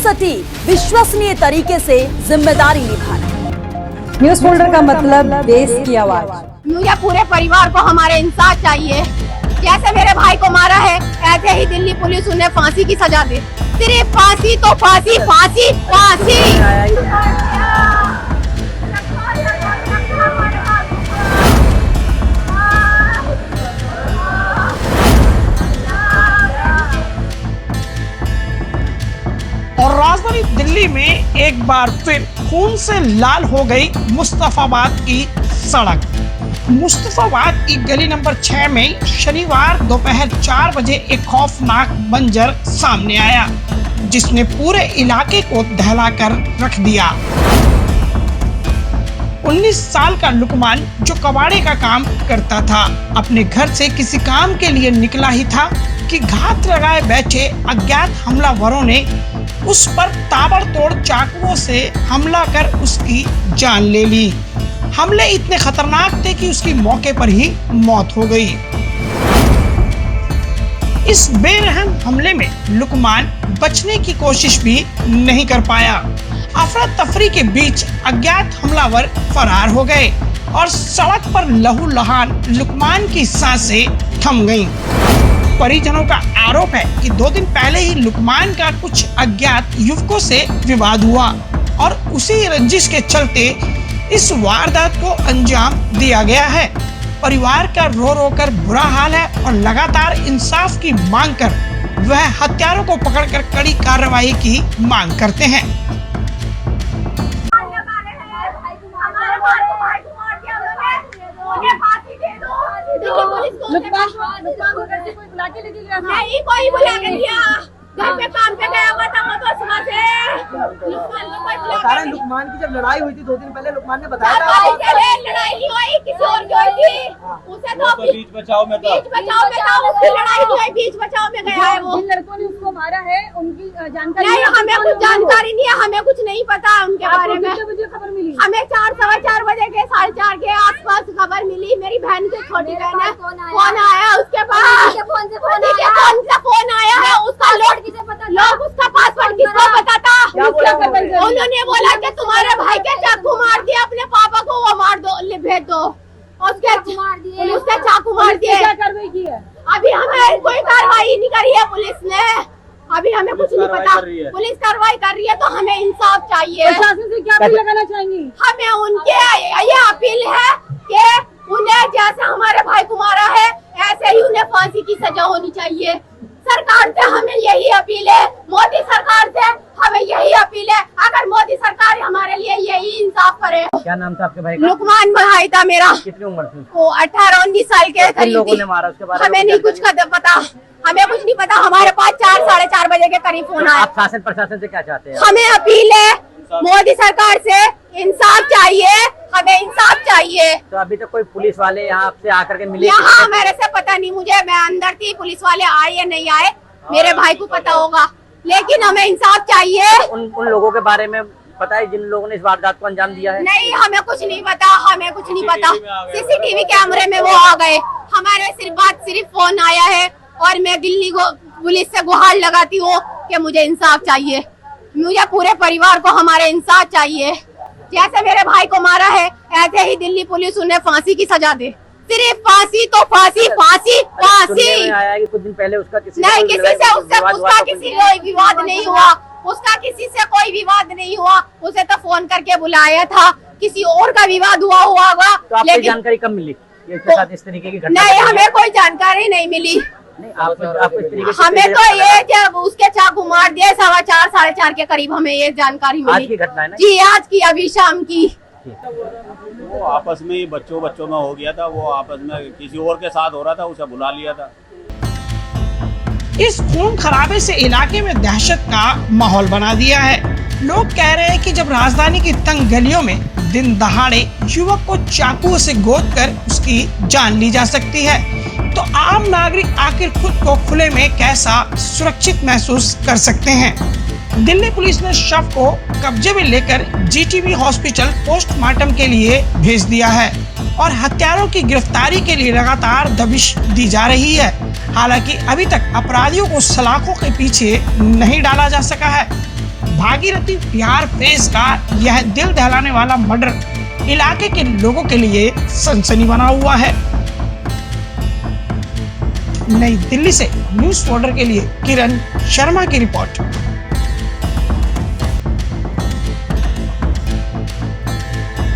सटीक विश्वसनीय तरीके से जिम्मेदारी निभाना। न्यूज फोल्डर का मतलब देश की आवाज। मुझे पूरे परिवार को हमारे इंसाफ चाहिए। जैसे मेरे भाई को मारा है ऐसे ही दिल्ली पुलिस उन्हें फांसी की सजा दे। सिर्फ फांसी तो फांसी फांसी फांसी। और राजधानी दिल्ली में एक बार फिर खून से लाल हो गई मुस्तफाबाद की सड़क। मुस्तफाबाद की गली नंबर 6 में शनिवार दोपहर 4 बजे एक खौफनाक मंजर सामने आया, जिसने पूरे इलाके को दहलाकर रख दिया। 19 साल का लुकमान, जो कबाड़े का काम करता था, अपने घर से किसी काम के लिए निकला ही था कि घात लगाए बैठे अज्ञात हमलावरों ने उस पर ताबड़तोड़ चाकुओं से हमला कर उसकी जान ले ली। हमले इतने खतरनाक थे कि उसकी मौके पर ही मौत हो गई। इस बेरहम हमले में लुकमान बचने की कोशिश भी नहीं कर पाया। अफरा तफरी के बीच अज्ञात हमलावर फरार हो गए और सड़क पर लहूलुहान लुकमान की सांसें थम गईं। परिजनों का आरोप है कि 2 दिन पहले ही लुकमान का कुछ अज्ञात युवकों से विवाद हुआ और उसी रंजिश के चलते इस वारदात को अंजाम दिया गया है। परिवार का रो रो कर बुरा हाल है और लगातार इंसाफ की मांग कर वह हत्यारों को पकड़कर कड़ी कार्रवाई की मांग करते हैं। नहीं कोई बुला के दिया, घर पे काम पे गया हुआ था वो तो सुबह से। लुकमान की जब लड़ाई हुई थी 2 दिन पहले, लुकमान ने बताया था लड़ाई नहीं हुई, किसी और की हुई थी। उसे तो बीच बचाव में था, उसकी लड़ाई हुई, बीच बचाव में गया है वो। जिन लड़कों ने उसको मारा है उनकी जानकारी नहीं, हमें कुछ जानकारी नहीं है, हमें कुछ नहीं पता उनके बारे में। कितने बजे खबर मिली? हमें 4-4:15 बजे के 4:30 के आसपास खबर मिली। मेरी बहन की छोटी बहन है, फोन आया उसके पास, फोन से फोन आया है। उसका लोग उसका पासवर्ड किसको पता था? उन्होंने बोला कि तुम्हारे भाई के चाकू मार दिया, अपने पापा को वो मार दो, भेज दो। उसके चाकू मार दिए। क्या कार्रवाई की है? अभी हमें कोई कार्रवाई नहीं करी है पुलिस ने, अभी हमें कुछ नहीं पता। पुलिस कार्रवाई कर रही है तो हमें इंसाफ चाहिए। प्रशासन से क्या अपील लगाना चाहेंगी? हमें उनके ये अपील है कि उन्हें जैसे हमारे भाई को मारा है ऐसे ही उन्हें फांसी की सजा होनी चाहिए। सरकार से हमें यही अपील है, मोदी सरकार से हमें यही अपील है, अगर मोदी सरकार हमारे लिए यही इंसाफ करे। क्या नाम था आपके भाई का? लुकमान भाई था मेरा। कितनी उम्र थी? वो 18-19 साल के किन लोगों ने मारा उसके बारे में? हमें नहीं कुछ पता, हमें कुछ नहीं पता। हमारे पास 4-4:30 बजे के करीब फोन आया। आप शासन प्रशासन से क्या चाहते हैं? हमें अपील है मोदी सरकार से, इंसाफ चाहिए, हमें इंसाफ चाहिए। तो अभी तक कोई पुलिस वाले यहाँ आपसे आकर के मिले? यहाँ मेरे से पता नहीं, मुझे मैं अंदर थी, पुलिस वाले आए या नहीं आए मेरे भाई को पता होगा, लेकिन हमें इंसाफ चाहिए। उन लोगों के बारे में पता है जिन लोगों ने इस वारदात को अंजाम दिया है? नहीं, हमें कुछ नहीं पता, हमें कुछ नहीं पता। सीसीटीवी कैमरे में वो आ गए, हमारे सिर्फ फोन आया है और मैं दिल्ली को पुलिस से गुहार लगाती हूँ कि मुझे इंसाफ चाहिए। मुझे पूरे परिवार को हमारे इंसाफ चाहिए। जैसे मेरे भाई को मारा है ऐसे ही दिल्ली पुलिस उन्हें फांसी की सजा दे। सिर्फ फांसी तो फांसी फांसी फांसी। आया है कि कुछ दिन पहले उसका नहीं, किसी से उसका किसी कोई विवाद नहीं हुआ, उसका किसी से कोई विवाद नहीं हुआ। उसे तो फोन करके बुलाया था, किसी और का विवाद हुआ होगा। तो आपको जानकारी कब मिली इसके साथ इस तरीके की घटना? नहीं, हमें कोई जानकारी नहीं मिली। नहीं, आपको इस तरीके हमें तो ये जब उसके चाकू मार दिए 4:15-4:30 के करीब हमें ये जानकारी मिली। आज की घटना है ना? जी, आज की, अभी शाम की। वो आपस में ही बच्चों में हो गया था, वो आपस में किसी और के साथ हो रहा था, उसे बुला लिया था। इस खून खराबे से इलाके में दहशत का माहौल बना दिया है। लोग कह रहे हैं कि जब राजधानी की तंग गलियों में दिन दहाड़े युवक को चाकुओं से गोदकर उसकी जान ली जा सकती है, तो आम नागरिक आखिर खुद को खुले में कैसा सुरक्षित महसूस कर सकते हैं। दिल्ली पुलिस ने शव को कब्जे में लेकर जीटीबी हॉस्पिटल पोस्टमार्टम के लिए भेज दिया है और हत्यारों की गिरफ्तारी के लिए लगातार दबिश दी जा रही है। हालांकि अभी तक अपराधियों को सलाखों के पीछे नहीं डाला जा सका है। भागीरथी बिहार फेज का यह दिल दहलाने वाला मर्डर इलाके के लोगों के लिए सनसनी बना हुआ है। नई दिल्ली से न्यूज़ फोल्डर के लिए किरण शर्मा की रिपोर्ट।